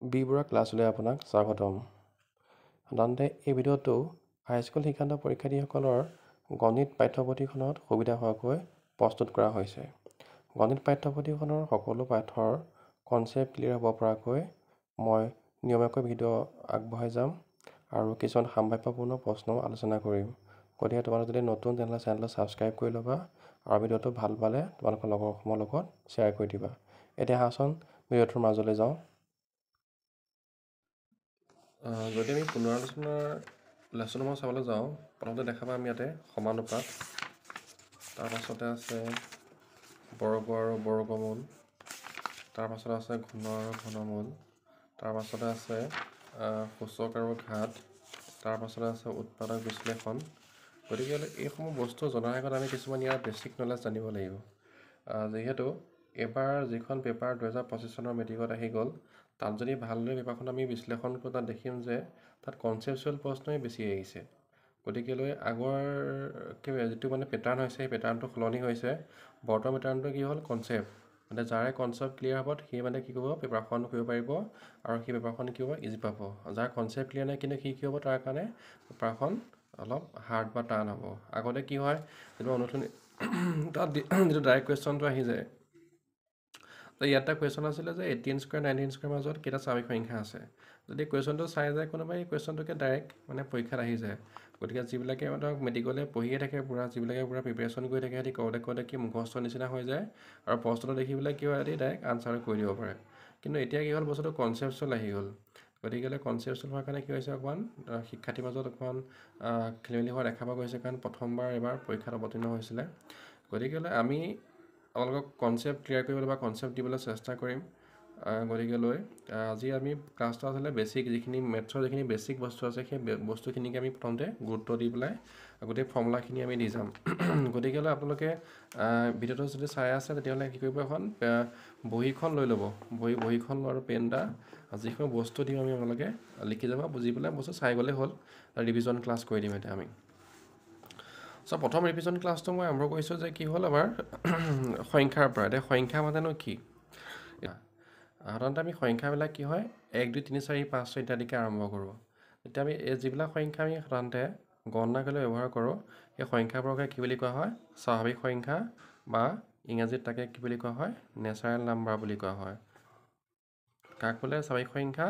বিবৰা ক্লাছলৈ আপোনাক স্বাগতম। সাধাৰণতে এই ভিডিঅ'টো হাইস্কুল শিক্ষান্ত পৰীক্ষাৰ্থীসকলৰ গণিত পাঠ্যপুথিখনত সুবিধা হোৱাকৈ প্ৰস্তুত কৰা হৈছে। গণিত পাঠ্যপুথিখনৰ সকলো পাঠৰ কনচেপ্ট ক্লিয়াৰ হ'ব পৰাকৈ মই নিয়মীয়াকৈ ভিডিঅ' আগবঢ়াই যাম আৰু কিছুমান সাম্ভাব্যপূৰ্ণ প্ৰশ্নও আলোচনা কৰিম। গতিকে তোমালোকে যদি নতুন চেনেলটো ছাবস্ক্ৰাইব কৰি ল'বা আৰু ভিডিঅ'টো ভাল পালে তোমালোকৰ লগৰসমূহৰ লগত শ্বেয়াৰ কৰি দিবা। এতিয়া আহাচোন ভিডিঅ'টোৰ মাজলৈ যাওঁ। যদি আমি পুনৰালোচনাৰ লেচনসমূহ চাবলৈ যাওঁ, প্ৰথমতে দেখা পাম ইয়াতে সমানুপাত, তাৰপাছতে আছে বৰ্গ আৰু বৰ্গমূল, তাৰপাছতে আছে ঘন আৰু ঘনমূল, তাৰপাছতে আছে সূচক আৰু ঘাত, তাৰপাছতে আছে উৎপাদক বিশ্লেষণ। গতিকে এইসমূহ বস্তু জনাৰ আগত আমি কিছুমান ইয়াৰ বেছিক নলেজ জানিব লাগিব। যিহেতু এইবাৰ যিখন পেপাৰ 2025 চনৰ মেট্ৰিকত আহি গ'ল, তাত যদি ভালদৰে পেপাৰখন আমি বিশ্লেষণ কৰোঁ তাত দেখিম যে তাত কনচেপচুৱেল প্ৰশ্নই বেছি আহিছে। গতিকেলৈ আগৰ যিটো পেটাৰ্ণ হৈছে সেই পেটাৰ্ণটো সলনি হৈছে। বৰ্তমান পেটাৰ্ণটো কি হ'ল, কনচেপ্ট। যাৰে কনচেপ্ট ক্লিয়াৰ হ'ব সি কি কৰিব, পেপাৰখন কৰিব পাৰিব আৰু সেই পেপাৰখন কি হ'ব, ইজি পাব। যাৰ কনচেপ্ট ক্লিয়াৰ নাই কিন্তু সি কি হ'ব, তাৰ কাৰণে পেপাৰখন অলপ হাৰ্ড বা টান হ'ব। আগতে কি হয়, তাত যিটো ডাইৰেক্ট কুৱেশ্যনটো আহি যায়, ইয়াত এটা কুৱেশ্যন আছিলে যে 18 স্কোৱাৰ 19 স্কোৱাৰ মাজত কেইটা স্বাভাৱিক সংখ্যা আছে। যদি কুৱেশ্যনটো চাই যায় কোনোবাই, এই কুৱেশ্যনটোকে ডাইৰেক্ট পৰীক্ষাত আহি যায়। গতিকে যিবিলাকে মেট্ৰিকলৈ পঢ়িয়ে থাকে যিবিলাকে প্ৰিপেৰেশ্যন কৰি থাকে, সিহঁতি কওঁতে কি মুখস্থ নিচিনা হৈ যায় আৰু প্ৰশ্নটো দেখি পেলাই কি হয়, সিহঁতি ডাইৰেক্ট আনচাৰ কৰি দিব পাৰে। কিন্তু এতিয়া কি হ'ল, বস্তুটো কনচেপচুৱেল আহি গ'ল। গতিকে কনচেপচুৱেল হোৱাৰ কাৰণে কি হৈছে, অকণমান শিক্ষাৰ্থীৰ মাজত অকণমান খেলিমেলি হোৱা দেখা পোৱা গৈছে, কাৰণ প্ৰথমবাৰ এবাৰ পৰীক্ষাত অৱতীৰ্ণ হৈছিলে। গতিকে আমি আপোনালোকক কনচেপ্ট ক্লিয়াৰ কৰিবলৈ বা কনচেপ্ট দিবলৈ চেষ্টা কৰিম। গতিকেলৈ আজি আমি ক্লাছটো আচলতে বেছিক যিখিনি মেথছৰ যিখিনি বেছিক বস্তু আছে সেই বস্তুখিনিকে আমি প্ৰথমতে গুৰুত্ব দি পেলাই গোটেই ফৰ্মুলাখিনি আমি দি যাম। গতিকেলৈ আপোনালোকে ভিডিঅ'টো যদি চাই আছে তেতিয়াহ'লে কি কৰিব, এখন বহীখন লৈ ল'ব। বহীখন আৰু পেন এটা, যিখিনি বস্তু দিম আমি আপোনালোকে লিখি যাব, বুজি পেলাই বস্তু চাই গ'লেই হ'ল। ৰিভিজন ক্লাছ কৰি দিম এতিয়া আমি। প্ৰথম ৰিভিজন ক্লাছটো মই আৰম্ভ কৰিছোঁ যে কি হ'ল, আমাৰ সংখ্যাৰ পৰা। এতিয়া সংখ্যা মানেনো কি? সাধাৰণতে আমি সংখ্যাবিলাক কি হয়, 1 2 3 4 5 6 ইত্যাদিকে আৰম্ভ কৰোঁ। এতিয়া আমি এই যিবিলাক সংখ্যা আমি সাধাৰণতে গণনা কৰিবলৈ ব্যৱহাৰ কৰোঁ, সেই সংখ্যাবোৰকে কি বুলি কোৱা হয়, স্বাভাৱিক সংখ্যা, বা ইংৰাজীত তাকে কি বুলি কোৱা হয়, নেচাৰেল নাম্বাৰ বুলি কোৱা হয়। কাক বোলে স্বাভাৱিক সংখ্যা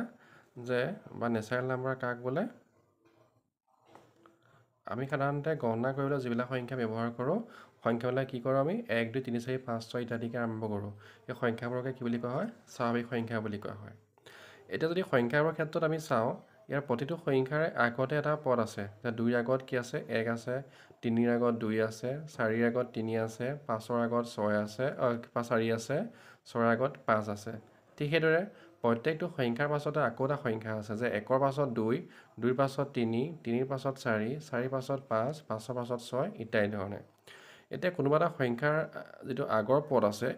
বা নেচাৰেল নাম্বাৰ কাক বোলে? আমি সাধাৰণতে গণনা কৰিবলৈ যিবিলাক সংখ্যা ব্যৱহাৰ কৰোঁ, সংখ্যাবিলাক কি কৰোঁ, আমি 1 2 3 4 5 6 ইত্যাদিকে আৰম্ভ কৰোঁ। এই সংখ্যাবোৰকে কি বুলি কোৱা হয়, স্বাভাৱিক সংখ্যা বুলি কোৱা হয়। এতিয়া যদি সংখ্যাবোৰৰ ক্ষেত্ৰত আমি চাওঁ, ইয়াৰ প্ৰতিটো সংখ্যাৰে আগতে এটা পদ আছে। 2ৰ আগত কি আছে, 1 আছে, 3ৰ আগত 2 আছে, 4ৰ আগত 3 আছে, 5ৰ আগত 6 আছে, 4 আছে, 6ৰ আগত 5 আছে। ঠিক সেইদৰে প্ৰত্যেকটো সংখ্যাৰ পাছতে আকৌ এটা সংখ্যা আছে, যে 1ৰ পাছত 2, 2ৰ পাছত 3, 3ৰ পাছত 4, 4ৰ পাছত 5, 5ৰ পাছত 6 ইত্যাদি ধৰণে। এতিয়া কোনোবা এটা সংখ্যাৰ যিটো আগৰ পদ আছে,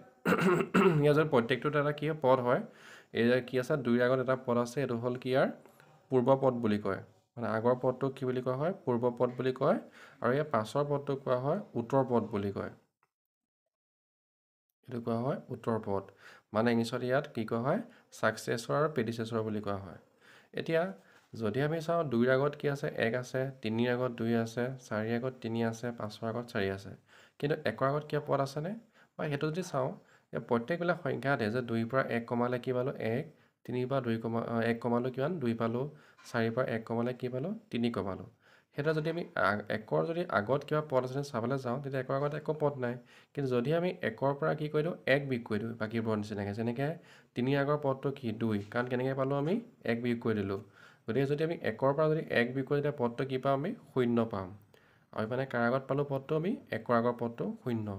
ইয়াৰ যদি প্ৰত্যেকটোত এটা কি পদ হয়, এই যে কি আছে, 2ৰ আগত এটা পদ আছে, এইটো হ'ল কি, ইয়াৰ পূৰ্ব পদ বুলি কয়। আগৰ পদটোক কি বুলি কোৱা হয়, পূৰ্ব পদ বুলি কয়। আৰু ইয়াৰ পাছৰ পদটোক কোৱা হয় উত্তৰ পদ বুলি কয়। এইটো কোৱা হয় উত্তৰ পদ। ইংলিছত ইয়াত কি কোৱা হয়, ছাকচেছৰ আৰু প্ৰেডিচেছৰ বুলি কোৱা হয়। এতিয়া যদি আমি চাওঁ, 2ৰ আগত কি আছে, 1 আছে, 3ৰ আগত 2 আছে, 4ৰ আগত 3 আছে, 5ৰ আগত 4 আছে। কিন্তু 1ৰ আগত কিবা পদ আছেনে? বা সেইটো যদি চাওঁ, প্ৰত্যেকবিলাক সংখ্যাতে যে 2ৰ পৰা 1 কমালে কি পালোঁ, 1, 3ৰ পৰা 1 কমালোঁ কিমান, 2 পালোঁ, 4ৰ পৰা 1 কমালে কি পালোঁ, 3 কমালোঁ। সেইটো যদি আমি 1ৰ যদি আগত কিবা পদ আছে চাবলৈ যাওঁ, তেতিয়া 1ৰ আগত একো পদ নাই। কিন্তু যদি আমি 1ৰ পৰা কি কৰি দিওঁ, 1 বিয়োগ কৰি দিওঁ বাকীবোৰৰ নিচিনাকৈ, যেনেকৈ 3ৰ আগৰ পদটো কি, 2, কাৰণ কেনেকৈ পালোঁ আমি, 1 বিয়োগ কৰি দিলোঁ। গতিকে যদি আমি 1ৰ পৰা যদি 1 বিয়োগ কৰি তেতিয়া পদটো কি পাম, আমি 0 পাম। আৰু কাৰ আগত পালোঁ পদটো, আমি 1ৰ আগৰ পদটো 0।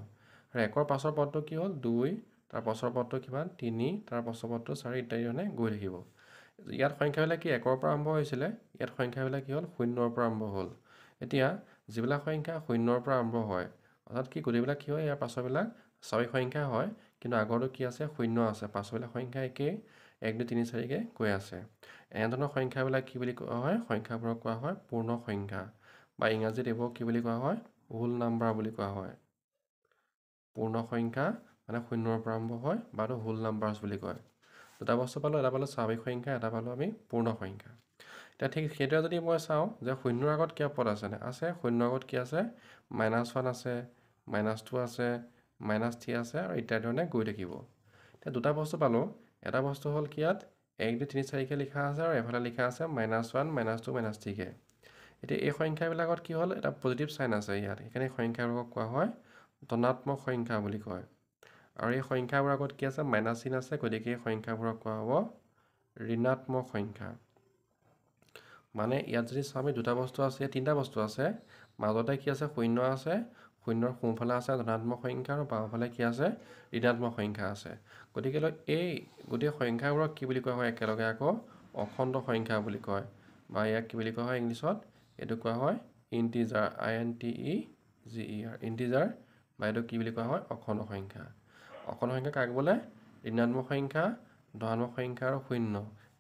আৰু 1ৰ পাছৰ পদটো কি হ'ল, 2, তাৰ পাছৰ পদটো কিমান, 3, তাৰ পাছৰ পদটো 4 ইত্যাদি ধৰণে গৈ থাকিব। ইয়াত সংখ্যাবিলাক কি 1ৰ পৰা আৰম্ভ হৈছিলে, ইয়াত সংখ্যাবিলাক কি হ'ল, 0ৰ পৰা আৰম্ভ হ'ল। এতিয়া যিবিলাক সংখ্যা 0ৰ পৰা আৰম্ভ হয়, অৰ্থাৎ কি গোটেইবিলাক কি হয়, ইয়াৰ পাছৰবিলাক স্বাভাৱিক সংখ্যা হয়, কিন্তু আগৰটো কি আছে, 0 আছে, পাছৰবিলাক সংখ্যা একেই 1 2 3 4কৈ গৈ আছে। এনেধৰণৰ সংখ্যাবিলাক কি বুলি কোৱা হয়, সংখ্যাবোৰক কোৱা হয় পূৰ্ণ সংখ্যা, বা ইংৰাজীত এইবোৰক কি বুলি কোৱা হয়, হোল নাম্বাৰ বুলি কোৱা হয়। পূৰ্ণ সংখ্যা 0ৰ পৰা আৰম্ভ হয়, বা হোল নাম্বাৰছ বুলি কয়। দুটা বস্তু পালোঁ, এটা পালোঁ স্বাভাৱিক সংখ্যা, এটা পালোঁ আমি পূৰ্ণ সংখ্যা। এতিয়া ঠিক সেইটোৱে যদি মই চাওঁ যে শূন্যৰ আগত কিয় পদ আছেনে? আছে। শূন্যৰ আগত কি আছে? -1 আছে, -2 আছে, -3 আছে আৰু ইত্যাদি ধৰণে গৈ থাকিব। এতিয়া দুটা বস্তু পালোঁ। এটা বস্তু হ'ল কি ইয়াত 1 2 3 4কে লিখা আছে আৰু এফালে লিখা আছে -1 -2 -3কে। এতিয়া এই সংখ্যাবিলাকত কি হ'ল? এটা পজিটিভ চাইন আছে ইয়াত, সেইকাৰণে সংখ্যাবোৰক কোৱা হয় ধনাত্মক সংখ্যা বুলি কয়। আৰু এই সংখ্যাবোৰৰ আগত কি আছে? মাইনাছ চিন আছে, গতিকে এই সংখ্যাবোৰক কোৱা হ'ব ঋণাত্মক সংখ্যা। মানে ইয়াত যদি চাওঁ আমি দুটা বস্তু আছে, তিনিটা বস্তু আছে, মাজতে কি আছে? শূন্য আছে, শূন্যৰ সোঁফালে আছে ধনাত্মক সংখ্যা আৰু বাওঁফালে কি আছে? ঋণাত্মক সংখ্যা আছে। গতিকে এই গোটেই সংখ্যাবোৰক কি বুলি কোৱা হয় একেলগে আকৌ? অখণ্ড সংখ্যা বুলি কয়, বা ইয়াক কি বুলি কোৱা হয় ইংলিছত? এইটো কোৱা হয় ইণ্টিজাৰ, INTEGER, ইণ্টিজাৰ, বা এইটো কি বুলি কোৱা হয়? অখণ্ড সংখ্যা। অখণ্ড সংখ্যা কাক বোলে? ঋণাত্মক সংখ্যা, ধনাত্মক সংখ্যা আৰু শূন্য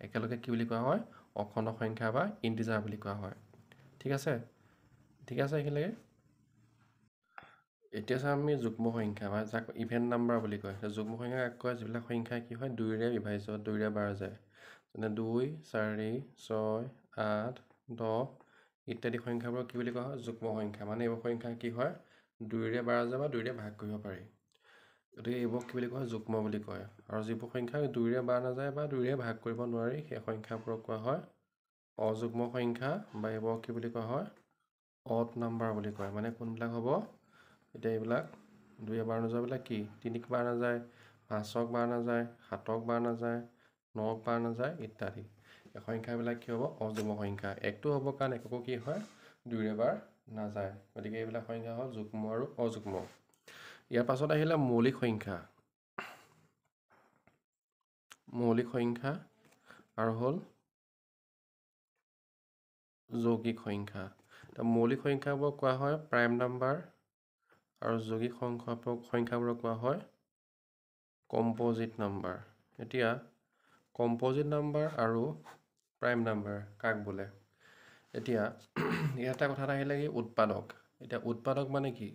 একেলগে কি বুলি কোৱা হয়? অখণ্ড সংখ্যা বা ইণ্টিজাৰ বুলি কোৱা হয়। ঠিক আছে? ঠিক আছে এইখিনিলৈকে? এতিয়া চাওঁ আমি যুগ্ম সংখ্যা, বা যাক ইভেন নাম্বাৰ বুলি কয়। যুগ্ম সংখ্যা কাক কয়? যিবিলাক সংখ্যা কি হয়? 2ৰে বিভাজ্য, 2ৰে বাৰ যায়। যেনে 2 4 6 8 10 ইত্যাদি সংখ্যাবোৰক কি বুলি কোৱা হয়? যুগ্ম সংখ্যা। মানে এইবোৰ সংখ্যা কি হয়? 2ৰে বাৰ যায় বা 2ৰে ভাগ কৰিব পাৰি। গতিকে এইবোৰক কি বুলি কোৱা হয়? যুগ্ম বুলি কয়। আৰু যিবোৰ সংখ্যা 2ৰে বাৰ নাযায় বা 2ৰে ভাগ কৰিব নোৱাৰি, সেই সংখ্যাবোৰক কোৱা হয় অযুগ্ম সংখ্যা, বা এইবোৰক কি বুলি কোৱা হয়? অড নাম্বাৰ বুলি কয়। মানে কোনবিলাক হ'ব? এতিয়া এইবিলাক 2ৰে বাৰ নোযোৱাবিলাক কি? 3ক বাৰ নাযায়, 5ক বাৰ নাযায়, 7ক বাৰ নাযায়, 9ক বাৰ নাযায় ইত্যাদি। এই সংখ্যাবিলাক কি হ'ব? অযুগ্ম সংখ্যা। 1টো হ'ব কাৰণ এককো কি হয়? 2ৰে বাৰ নাযায়। গতিকে এইবিলাক সংখ্যা হ'ল যুগ্ম আৰু অযুগ্ম। ইয়াৰ পাছত আহিলে মৌলিক সংখ্যা। মৌলিক সংখ্যা আৰু হ'ল যৌগিক সংখ্যা। মৌলিক সংখ্যাবোৰক কোৱা হয় প্ৰাইম নাম্বাৰ, আৰু যৌগিক সংখ্যাবোৰক কোৱা হয় কম্পজিট নাম্বাৰ। এতিয়া কম্পজিট নাম্বাৰ আৰু প্ৰাইম নাম্বাৰ কাক বোলে? এতিয়া ইয়াত এটা কথা আহিলে কি? উৎপাদক। এতিয়া উৎপাদক মানে কি?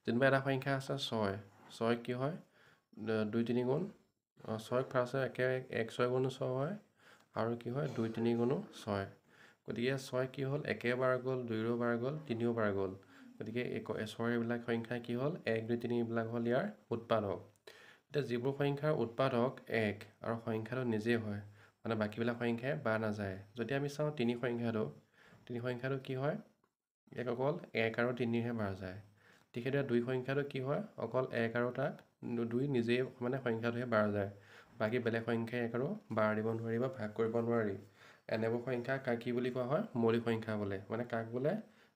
যেনিবা এটা সংখ্যা আছে 6, 6 কি হয়? 2 3 গুণ 6ক ফাৰ্ষ্টে 1 6 গুণ 6 হয়, আৰু কি হয়? 2 3 গুণো 6। গতিকে 6 কি হ'ল? 1 বাৰ গ'ল, 2ৰো বাৰ গ'ল, 3ও বাৰ গ'ল। গতিকে 6ৰ এইবিলাক সংখ্যা কি হ'ল? 1 2 3 এইবিলাক হ'ল ইয়াৰ উৎপাদক। এতিয়া যিবোৰ সংখ্যাৰ উৎপাদক 1 আৰু সংখ্যাটো নিজেই হয়, মানে বাকীবিলাক সংখ্যাই বাৰ নাযায়। যদি আমি চাওঁ 3 সংখ্যাটো কি হয়? এক অকল 1 আৰু 3হে বাৰ যায়। ঠিক সেইদৰে 2 সংখ্যাটো কি হয়? অকল 1 আৰু তাক 2 নিজেই মানে সংখ্যাটোহে বাৰ যায়। বাকী বেলেগ সংখ্যাই 1 আৰু বাৰ দিব নোৱাৰি বা ভাগ কৰিব নোৱাৰি। এনেবোৰ সংখ্যা কাক কি বুলি কোৱা হয়? মৌলিক সংখ্যা বোলে। মানে কাক বোলে?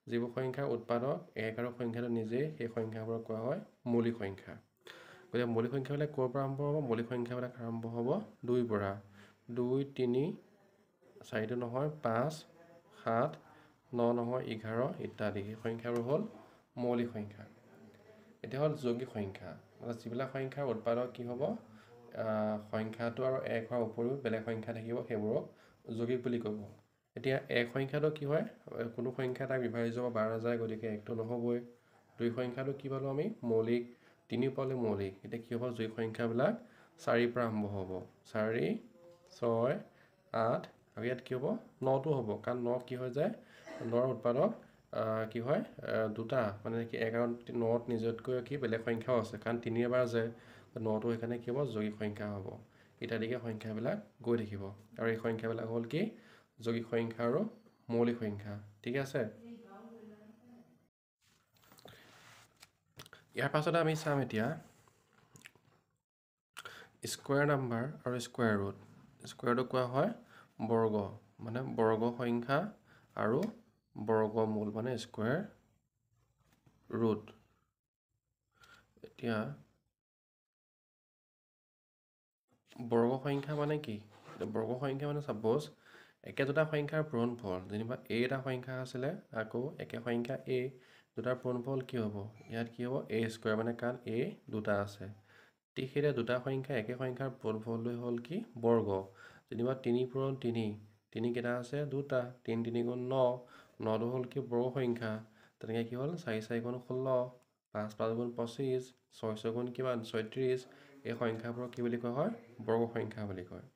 যিবোৰ সংখ্যাৰ উৎপাদক 1 আৰু সংখ্যাটো নিজেই, সেই সংখ্যাবোৰক কোৱা হয় মৌলিক সংখ্যা। গতিকে মৌলিক সংখ্যাবিলাক ক'ৰ পৰা আৰম্ভ হ'ব? মৌলিক সংখ্যাবিলাক আৰম্ভ হ'ব 2ৰ পৰা। 2 3 4টো নহয় 5 7 9 নহয় 11 ইত্যাদি। এই সংখ্যাবোৰ হ'ল মৌলিক সংখ্যা। এতিয়া হ'ল যৌগিক সংখ্যা, মানে যিবিলাক সংখ্যাৰ উৎপাদক কি হ'ব? সংখ্যাটো আৰু 1 হোৱাৰ উপৰিও বেলেগ সংখ্যা থাকিব, সেইবোৰক যৌগিক বুলি ক'ব। এতিয়া 1 সংখ্যাটো কি হয়? কোনো সংখ্যা তাক বিভাজ্য বা বাৰ নাযায়, গতিকে 1টো নহ'বই। 2 সংখ্যাটো কি পালোঁ আমি? মৌলিক। 3 পালোঁ মৌলিক। এতিয়া কি হ'ব? যৌগিক সংখ্যাবিলাক 4ৰ পৰা আৰম্ভ হ'ব। 4 6 8 আৰু ইয়াত কি হ'ব? 9টো হ'ব, কাৰণ 9 কি হৈ যায়? 9ৰ উৎপাদক কি হয়? 2টা, মানে কি 1 আৰু 9ত নিজতকৈ কি বেলেগ সংখ্যাও আছে, কাৰণ 3ৰে বাৰ যায়। 9টো সেইকাৰণে কি হ'ব? যৌগিক সংখ্যা হ'ব। ইত্যাদিকে সংখ্যাবিলাক গৈ থাকিব। আৰু এই সংখ্যাবিলাক হ'ল কি? যৌগিক সংখ্যা আৰু মৌলিক সংখ্যা। ঠিক আছে? ইয়াৰ পাছতে আমি চাম এতিয়া স্কুৱেৰ নাম্বাৰ আৰু স্কুৱেৰ ৰুট। স্কুৱেৰটো কোৱা হয় বৰ্গ, মানে বৰ্গ সংখ্যা আৰু বৰ্গমূল, মানে স্কুৱেৰ ৰুট। এতিয়া বৰ্গ সংখ্যা মানে কি? বৰ্গ সংখ্যা মানে ছাপ'জ একে দুটা সংখ্যাৰ পূৰণফল, যেনিবা a এটা সংখ্যা আছিলে, আকৌ একে সংখ্যা a দুটাৰ পূৰণফল কি হ'ব? ইয়াত কি হ'ব? a স্কুৱেৰ, মানে কাৰণ a দুটা আছে। ঠিক সেইদৰে দুটা সংখ্যা একে সংখ্যাৰ পূৰণফলটোৱে হ'ল কি? বৰ্গ। যেনিবা 3 পূৰণ 3, 3 কেইটা আছে? 2টা। 3 3 গুণ 9, 9টো হ'ল কি? বৰ্গ সংখ্যা। তেনেকৈ কি হ'ল? 4 4 গুণ 16, 5 5 গুণ 25, 6 6 গুণ কিমান? 36। এই সংখ্যাবোৰক কি বুলি কোৱা হয়? বৰ্গ সংখ্যা বুলি কয়।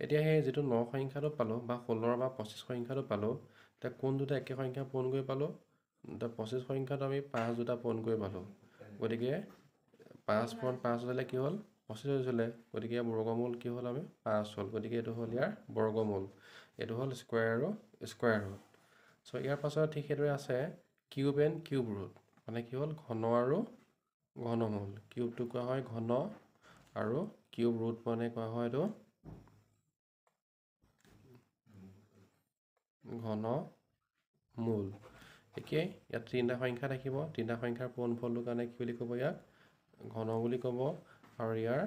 এতিয়া সেই যিটো 9 সংখ্যাটো পালোঁ বা 16 বা 25 সংখ্যাটো পালোঁ, এতিয়া কোন দুটা একে সংখ্যা পূৰণ কৰি পালোঁ? এতিয়া 25 সংখ্যাটো আমি 5 দুটা পূৰণ কৰি পালোঁ। গতিকে 5 পূৰণ 5 হ'লে কি হ'ল? 25 হৈছিলে। গতিকে বৰ্গমূল কি হ'ল? আমি 5 হ'ল। গতিকে এইটো হ'ল ইয়াৰ বৰ্গমূল। এইটো হ'ল স্কুৱেৰ আৰু স্কুৱেৰ ৰুট। চ' ইয়াৰ পাছত ঠিক সেইদৰে আছে কিউব এণ্ড কিউব ৰুট। মানে কি হ'ল? ঘন আৰু ঘনমূল। কিউবটো কোৱা হয় ঘন আৰু কিউব ৰুট মানে কোৱা হয় এইটো ঘন মূল। একেই ইয়াত 3টা সংখ্যা থাকিব। 3টা সংখ্যাৰ পূৰণফলটোৰ কাৰণে কি বুলি ক'ব? ইয়াক ঘন বুলি ক'ব। আৰু ইয়াৰ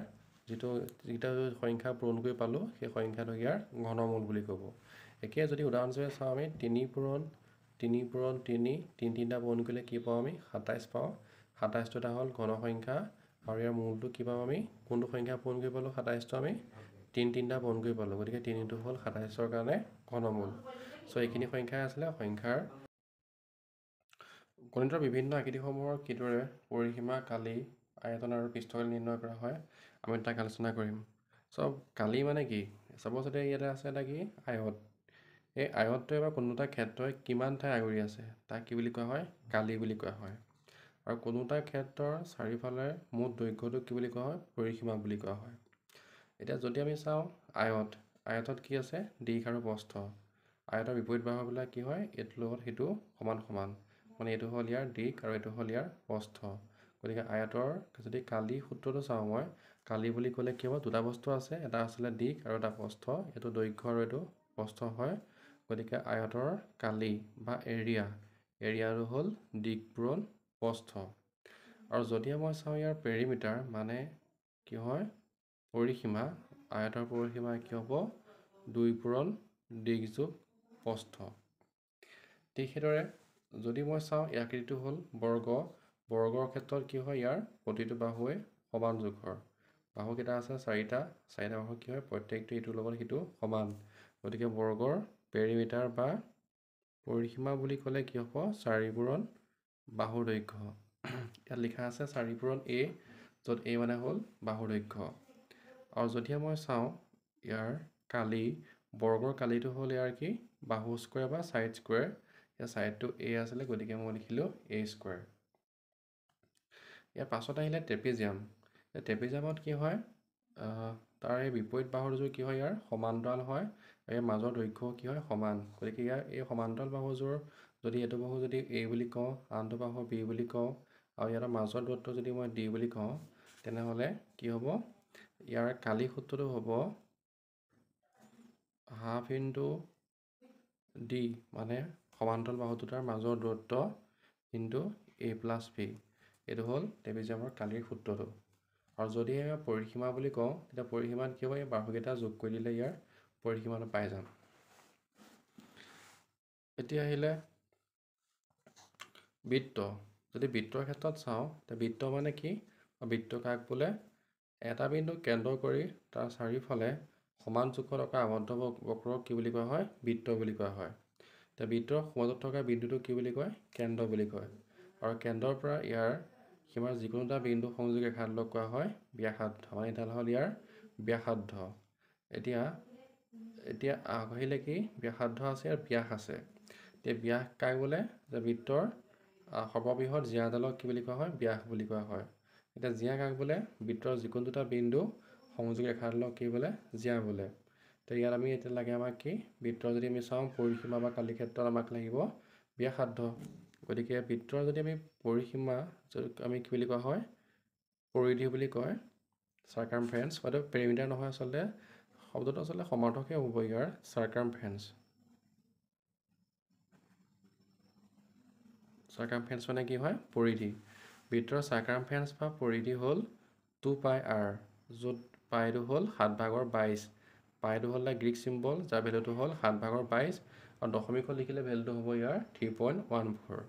যিকেইটা সংখ্যা পূৰণ কৰি পালোঁ সেই সংখ্যাটো ইয়াৰ ঘনমূল বুলি ক'ব। একে যদি উদাহৰণস্বৰূপে চাওঁ আমি 3 পূৰণ 3 পূৰণ 3 3টা পূৰণ কৰিলে কি পাওঁ? আমি 27 পাওঁ। 27টো এটা হ'ল ঘন সংখ্যা আৰু ইয়াৰ মূলটো কি পাম আমি? কোনটো সংখ্যা পূৰণ কৰি পালোঁ? 27টো আমি 3টা পূৰণ কৰি পালোঁ। গতিকে 3টো হ'ল 27ৰ কাৰণে ঘনমূল। চ' এইখিনি সংখ্যাই আছিলে সংখ্যাৰ গণিতৰ বিভিন্ন আকৃতিসমূহৰ কিদৰে পৰিসীমা, কালি, আয়তন আৰু পৃষ্ঠকালি নিৰ্ণয় কৰা হয় আমি তাক আলোচনা কৰিম। চ' কালি মানে কি? চাপ'জ এতিয়া ইয়াতে আছে এটা কি? আয়ত। এই আয়তটোৱে বা কোনো এটা ক্ষেত্ৰই কিমান ঠাই আগুৰি আছে তাক কি বুলি কোৱা হয়? কালি বুলি কোৱা হয়। আৰু কোনো এটা ক্ষেত্ৰৰ চাৰিওফালে মুঠ দৈৰ্ঘ্যটোক কি বুলি কোৱা হয়? পৰিসীমা বুলি কোৱা হয়। এতিয়া যদি আমি চাওঁ আয়তত কি আছে? দিশ আৰু প্ৰস্থ। আয়তৰ বিপৰীত বাহুবিলাক কি হয়? এইটোৰ লগত সেইটো সমান সমান। মানে এইটো হ'ল ইয়াৰ দিশ আৰু এইটো হ'ল ইয়াৰ প্ৰস্থ। গতিকে আয়তৰ যদি কালি সূত্ৰটো চাওঁ মই, কালি বুলি ক'লে কি হ'ব? দুটা বস্তু আছে, এটা আছিলে দিশ আৰু এটা প্ৰস্থ। এইটো দৈৰ্ঘ্য আৰু এইটো প্ৰস্থ হয়। গতিকে আয়তৰ কালি বা এৰিয়াটো হ'ল দিশ পূৰণ প্ৰস্থ। আৰু যদি মই চাওঁ ইয়াৰ পেৰিমিটাৰ মানে কি হয়? পৰিসীমা। আয়তৰ পৰিসীমা কি হ'ব? 2 পূৰণ দিশ যোগ প্ৰস্থ। ঠিক সেইদৰে যদি মই চাওঁ এই আকৃতিটো হ'ল বৰ্গৰ ক্ষেত্ৰত কি হয়? ইয়াৰ প্ৰতিটো বাহুৱে সমান জোখৰ। বাহুকেইটা আছে 4টা বাহু কি হয়? প্ৰত্যেকটো ইটোৰ লগত সিটো সমান। গতিকে বৰ্গৰ পেৰিমিটাৰ বা পৰিসীমা বুলি ক'লে কি হ'ব? 4 পূৰণ বাহুৰ দৈৰ্ঘ্য। ইয়াত লিখা আছে 4 পূৰণ a, য'ত a মানে হ'ল বাহুৰ দৈৰ্ঘ্য। আৰু যদি মই চাওঁ ইয়াৰ কালি, বৰ্গৰ কালিটো হ'ল ইয়াৰ কি? বাহু স্কুৱেৰ বা ছাইড স্কুৱেৰ। ইয়াৰ ছাইডটো a আছিলে, গতিকে মই লিখিলোঁ a স্কুৱেৰ। ইয়াৰ পাছত আহিলে ট্ৰেপিজিয়াম। ট্ৰেপিজিয়ামত কি হয়? তাৰ এই বিপৰীত বাহুযোৰ কি হয়? ইয়াৰ সমান্তৰাল হয়। আৰু ইয়াৰ মাজৰ দৈৰ্ঘ্যও কি হয়? সমান। গতিকে ইয়াৰ এই সমান্তৰাল বাহুযোৰ যদি এইটো বাহু যদি a বুলি কওঁ, আনটো বাহু b বুলি কওঁ, আৰু ইয়াৰ মাজৰ দূৰত্ব যদি মই d বুলি কওঁ, তেনেহ'লে কি হ'ব? ইয়াৰ কালি সূত্ৰটো হ'ব হাফ ইনটু d, মানে সমান্তৰাল বাহু দুটাৰ মাজৰ দূৰত্ব ইনটু a প্লাছ b। এইটো হ'ল ট্ৰেপিজিয়ামৰ কালিৰ সূত্ৰটো। আৰু যদি পৰিসীমা বুলি কওঁ, তেতিয়া পৰিসীমাত কি হ'ব? এই বাহুকেইটা যোগ কৰি দিলে ইয়াৰ পৰিসীমাটো পাই যাম। এতিয়া আহিলে বৃত্ত। যদি বৃত্তৰ ক্ষেত্ৰত চাওঁ, তেতিয়া বৃত্ত মানে কি? বৃত্ত কাক বোলে? এটা বিন্দুক কেন্দ্ৰ কৰি তাৰ চাৰিওফালে সমান জোখত থকা আবদ্ধ বক্ৰক কি বুলি কোৱা হয়? বৃত্ত বুলি কোৱা হয়। এতিয়া বৃত্তৰ মাজত থকা বিন্দুটোক কি বুলি কয়? কেন্দ্ৰ বুলি কয়। আৰু কেন্দ্ৰৰ পৰা ইয়াৰ সীমাৰ যিকোনো এটা বিন্দু সংযোগ ৰেখাটোক কোৱা হয় ব্যাসাৰ্ধ। মানে এইডাল হ'ল ইয়াৰ ব্যাসাৰ্ধ। এতিয়া আহিলে কি? ব্যাসাৰ্ধ আছে আৰু ব্যাস আছে। এতিয়া ব্যাস কাক বোলে? যে বৃত্তৰ সৰ্ববৃহৎ জিয়াডালক কি বুলি কোৱা হয়? ব্যাস বুলি কোৱা হয়। এতিয়া জিয়া কাক বোলে? বৃত্তৰ যিকোনো দুটা বিন্দু সংযোগ ৰেখাডালক কি বোলে? জিয়া বোলে। তো ইয়াত আমি এতিয়া লাগে আমাক কি? বৃত্তৰ যদি আমি চাওঁ পৰিসীমা বা কালিৰ ক্ষেত্ৰত আমাক লাগিব ব্যাসাৰ্ধ। গতিকে বৃত্তৰ যদি আমি পৰিসীমা আমি কি বুলি কোৱা হয়? পৰিধি বুলি কয়। চাৰ্কামফাৰেন্স, হয়তো পেৰিমিটাৰ নহয়, আচলতে শব্দটো আচলতে সমাৰ্থকহে হ'ব ইয়াৰ, চাৰ্কামফাৰেন্স। চাৰ্কামফাৰেন্স মানে কি হয়? পৰিধি। বৃত্তৰ চাৰ্কামফাৰেন্স বা পৰিধি হ'ল 2πr, য'ত পাইটো হ'ল 7/22। পাইটো হ'ল গ্ৰীক চিম্বল, যাৰ ভেলুটো হ'ল 7/22, আৰু দশমিকত লিখিলে ভেলুটো হ'ব ইয়াৰ 3.14,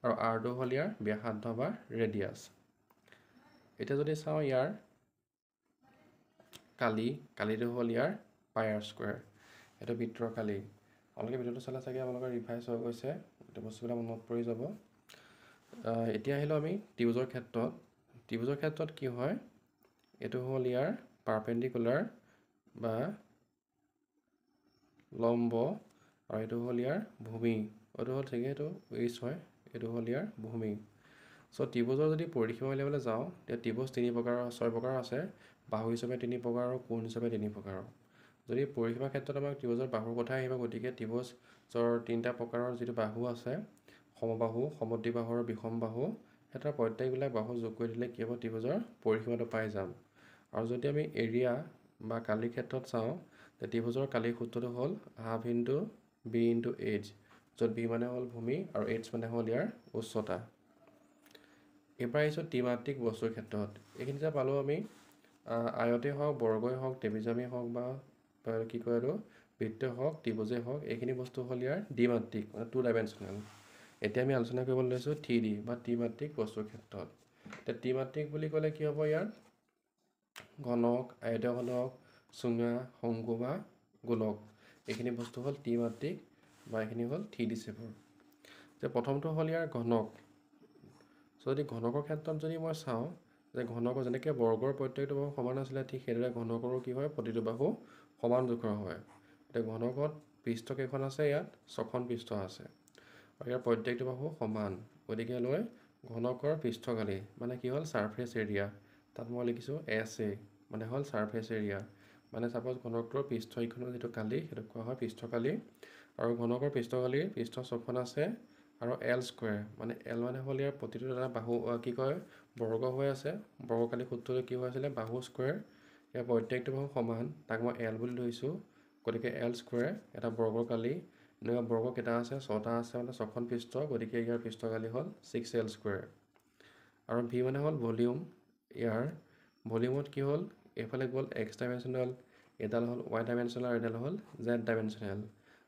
আৰু আৰটো হ'ল ইয়াৰ ব্যাসাৰ্ধ বা ৰেডিয়াছ। এতিয়া যদি চাওঁ ইয়াৰ কালিটো হ'ল ইয়াৰ πr স্কুৱেৰ। এইটো বৃত্তৰ কালি। আপোনালোকে ভিডিঅ'টো চালে চাগে আপোনালোকৰ ৰিভাইজ হৈ গৈছে, এইটো বস্তুবিলাক মনত পৰি যাব। এতিয়া আহিলোঁ আমি ত্ৰিভুজৰ ক্ষেত্ৰত। ত্ৰিভুজৰ ক্ষেত্ৰত কি হয়? এইটো হ'ল ইয়াৰ পাৰপেণ্ডিকুলাৰ বা লম্ব আৰু এইটো হ'ল ইয়াৰ ভূমি। এইটো হ'ল ঠিকেই, এইটো এইচ হয়, এইটো হ'ল ইয়াৰ ভূমি। চ' ত্ৰিভুজৰ যদি পৰিসীমা উলিয়াবলৈ যাওঁ তেতিয়া ত্ৰিভুজ 6 প্ৰকাৰৰ আছে, বাহু হিচাপে 3 প্ৰকাৰ আৰু কোণ হিচাপে 3 প্ৰকাৰৰ। যদি পৰিসীমাৰ ক্ষেত্ৰত আমাক ত্ৰিভুজৰ বাহুৰ কথা আহিব, গতিকে ত্ৰিভুজৰ 3টা প্ৰকাৰৰ যিটো বাহু আছে, সমবাহু, সমদ্বিবাহু আৰু বিষম বাহু, এটা প্ৰত্যেকবিলাক বাহু যোগ কৰি দিলে কি হ'ব, ত্ৰিভুজৰ পৰিসীমাটো পাই যাম। আৰু যদি আমি এৰিয়া বা কালিৰ ক্ষেত্ৰত চাওঁ, ত্ৰিভুজৰ কালিৰ সূত্ৰটো হ'ল half into B into H, য'ত বি মানে হ'ল ভূমি আৰু এইচ মানে হ'ল ইয়াৰ উচ্চতা। এইবাৰ আহিছোঁ ত্ৰিমাত্ৰিক বস্তুৰ ক্ষেত্ৰত। এইখিনি যে পালোঁ আমি, আয়তেই হওক, বৰ্গই হওক, ত্ৰিভুজামেই হওক বা কি কয় এইটো বৃত্তই হওক, ত্ৰিভুজেই হওক, এইখিনি বস্তু হ'ল ইয়াৰ দ্বিমাত্ৰিক, মানে 2 ডাইমেনশ্যনেল। এতিয়া আমি আলোচনা কৰিবলৈ লৈছোঁ 3D বা ত্ৰিমাত্ৰিক বস্তুৰ ক্ষেত্ৰত। এতিয়া ত্ৰিমাত্ৰিক বুলি ক'লে কি হ'ব, ইয়াৰ ঘনক, আয়তঘনক, চুঙা, শংকু বা গোলক, এইখিনি বস্তু হ'ল ত্ৰিমাত্ৰিক বা এইখিনি হ'ল 3D শেপৰ। যে প্ৰথমটো হ'ল ইয়াৰ ঘনক। যদি ঘনকৰ ক্ষেত্ৰত যদি মই চাওঁ, যে ঘনকৰ যেনেকৈ বৰ্গৰ প্ৰত্যেকটো বাহু সমান আছিলে, ঠিক সেইদৰে ঘনকৰো কি হয়, প্ৰতিটো বাহু সমান জোখৰ হয়। এতিয়া ঘনকত পৃষ্ঠ কেইখন আছে, ইয়াত 6খন পৃষ্ঠ আছে আৰু ইয়াৰ প্ৰত্যেকটো বাহু সমান, গতিকে লৈ ঘনকৰ পৃষ্ঠকালি মানে কি হ'ল, ছাৰফেচ এৰিয়া। তাত মই লিখিছোঁ SA, মানে হ'ল ছাৰফেচ এৰিয়া। মানে ছাপ'জ ঘনকটোৰ পৃষ্ঠ ইখনৰ যিটো কালি, সেইটো কোৱা হয় পৃষ্ঠকালি। আৰু ঘনকৰ পৃষ্ঠকালিৰ পৃষ্ঠ 6খন আছে আৰু L স্কুৱেৰ, মানে L মানে হ'ল ইয়াৰ প্ৰতিটো এটা বাহু কি কয়, বৰ্গ হৈ আছে। বৰ্গকালি সূত্ৰটো কি হৈ আছিলে, বাহু স্কুৱেৰ। ইয়াৰ প্ৰত্যেকটো বাহু সমান, তাক মই L বুলি ধৰিছোঁ, গতিকে L স্কুৱেৰ এটা বৰ্গৰ কালি। এনেকুৱা বৰ্গ কেইটা আছে, 6টা আছে, মানে 6খন পৃষ্ঠ, গতিকে ইয়াৰ পৃষ্ঠকালি হ'ল 6L স্কুৱেৰ। আৰু ভি মানে হ'ল ভলিউম। ইয়াৰ ভলিউমত কি হ'ল, এইফালে গ'ল X ডাইমেনশ্যনেল, এডাল হ'ল Y ডাইমেনশ্যনেল আৰু এডাল হ'ল Z ডাইমেনশ্যনেল।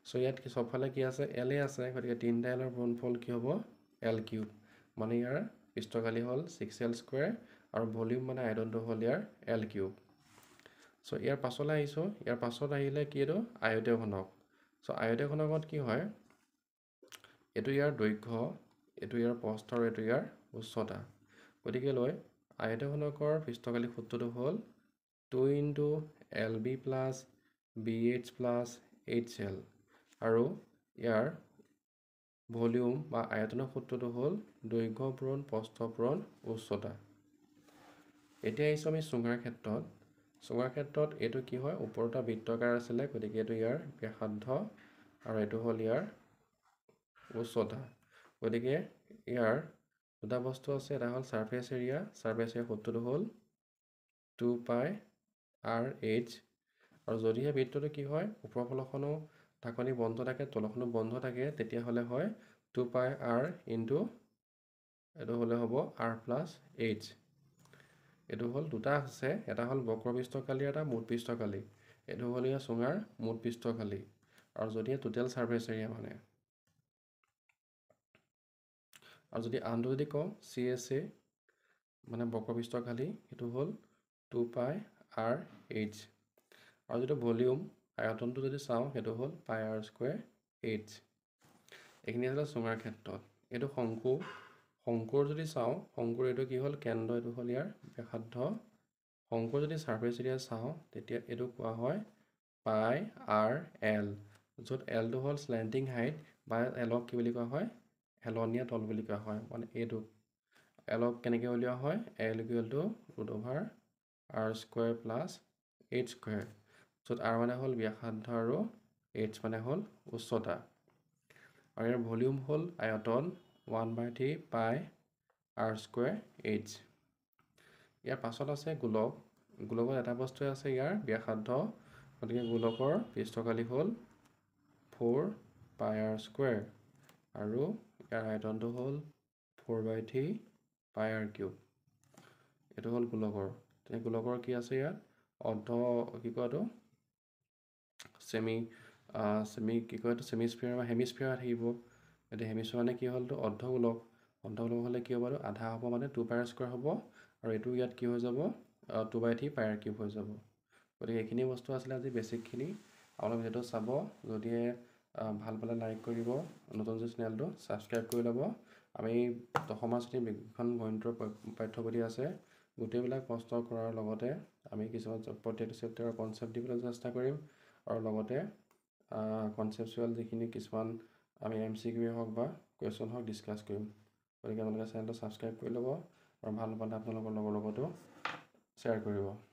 চ' ইয়াত কি চবফালে কি আছে, L আছে, গতিকে 3টা Lৰ গুণফল কি হ'ব, L কিউব। মানে ইয়াৰ পৃষ্ঠকালি হ'ল 6L স্কুৱেৰ আৰু ভলিউম মানে আয়তনটো হ'ল ইয়াৰ L কিউব। চ' ইয়াৰ পাছলৈ আহিছোঁ, ইয়াৰ পাছত আহিলে কি, এইটো আয়তীয় ঘনক। চ' আয়তীয় ঘনকত কি হয়, এইটো ইয়াৰ দৈৰ্ঘ্য, এইটো ইয়াৰ প্ৰস্থ আৰু এইটো ইয়াৰ উচ্চতা। গতিকে লৈ আয়তীয় ঘনকৰ পৃষ্ঠকালি সূত্ৰটো হ'ল 2 into LB plus BH plus HL, আৰু ইয়াৰ ভলিউম বা আয়তনৰ সূত্ৰটো হ'ল দৈৰ্ঘ্য পূৰণ প্ৰস্থ পূৰণ উচ্চতা। এতিয়া আহিছোঁ আমি চুঙাৰ ক্ষেত্ৰত। চুঙাৰ ক্ষেত্ৰত এইটো কি হয়, ওপৰটা বৃত্তাকাৰ আছিলে, গতিকে এইটো ইয়াৰ ব্যাসাৰ্ধ আৰু এইটো হ'ল ইয়াৰ উচ্চতা। গতিকে ইয়াৰ দুটা বস্তু আছে, এটা হ'ল ছাৰফেচ এৰিয়া। ছাৰফেচ এৰিয়াৰ সূত্ৰটো হ'ল 2πRH। আৰু যদিহে বৃত্তটো কি হয়, ওপৰ ফালখনো ঢাকনি বন্ধ থাকে, তলখনো বন্ধ থাকে, তেতিয়াহ'লে হয় 2πR ইনটু এইটো হ'লে হ'ব R প্লাছ H। এইটো হ'ল দুটা আছে, এটা হ'ল বক্ৰ পৃষ্ঠকালি, এটা মুঠ পৃষ্ঠকালি। এইটো হ'ল ইয়াৰ চুঙাৰ মুঠ পৃষ্ঠকালি। আৰু যদিহে টোটেল ছাৰফেচ এৰিয়া মানে, আৰু যদি আনটো যদি কওঁ CSA মানে বক্ৰ পৃষ্ঠকালি, সেইটো হ'ল 2πRH। আৰু যিটো ভলিউম আয়তনটো যদি চাওঁ, সেইটো হ'ল πR স্কুৱেৰ H। এইখিনি আছিলে চুঙাৰ ক্ষেত্ৰত। এইটো শংকু। শংকুৰ যদি চাওঁ, শংকুৰ এইটো কি হ'ল, কেন্দ্ৰ, এইটো হ'ল ইয়াৰ ব্যাসাৰ্ধ। শংকুৰ যদি ছাৰফেচ এৰিয়া চাওঁ, তেতিয়া এইটো কোৱা হয় πRL, য'ত Lটো হ'ল স্লেণ্টিং হাইট বা Lক কি বুলি কোৱা হয়, হেলনীয়া তল বুলি কোৱা হয়। মানে এইটো Lক কেনেকৈ উলিওৱা হয়, L equal to √R square plus H square, য'ত R মানে হ'ল ব্যাসাৰ্ধ আৰু H মানে হ'ল উচ্চতা। আৰু ইয়াৰ ভলিউম হ'ল আয়তন 1/3 πR স্কুৱেৰ H। ইয়াৰ পাছত আছে গোলক। গোলকত এটা বস্তুৱে আছে, ইয়াৰ ব্যাসাৰ্ধ, গতিকে গোলকৰ পৃষ্ঠকালি হ'ল 4πR স্কুৱেৰ আৰু ইয়াৰ আয়তনটো হ'ল 4/3 πR কিউব। এইটো হ'ল গোলকৰ। তেনে গোলকৰ কি আছে ইয়াত, অৰ্ধ কি কয় এইটো চেমি কি কয় এইটো চেমিস্ফিয়াৰ বা হেমিস্ফিয়াৰ থাকিব। এতিয়া হেমিস্ফিয়াৰ মানে কি হ'ল, অৰ্ধগোলক। অৰ্ধগোলক হ'লে কি হ'ব, আধা হ'ব, মানে 2πR স্কুৱেৰ হ'ব, আৰু এইটো ইয়াত কি হৈ যাব, 2/3 πR কিউব হৈ যাব। গতিকে এইখিনি বস্তু আছিলে আজি বেছিকখিনি। আপোনালোক ভিডিঅ'টো চাব, যদিহে ভাল পালে লাইক কৰিব, নতুন যে চেনেলটো ছাবস্ক্ৰাইব কৰি ল'ব। আমি 10ম শ্ৰেণীৰ বিজ্ঞান গণিতৰ পাঠ্যপুথি আছে, গোটেইবিলাক প্ৰশ্ন কৰাৰ লগতে আমি কিছুমান প্ৰত্যেকটো চেপ্টাৰৰ কনচেপ্ট দিবলৈ চেষ্টা কৰিম, আৰু লগতে কনচেপচুৱেল যিখিনি কিছুমান আমি MCQ হওক বা কুৱেশ্যন হওক ডিছকাছ কৰিম। গতিকে আপোনালোকে চেনেলটো ছাবস্ক্ৰাইব কৰি ল'ব আৰু ভাল পালে আপোনালোকৰ লগৰ লগতো শ্বেয়াৰ কৰিব।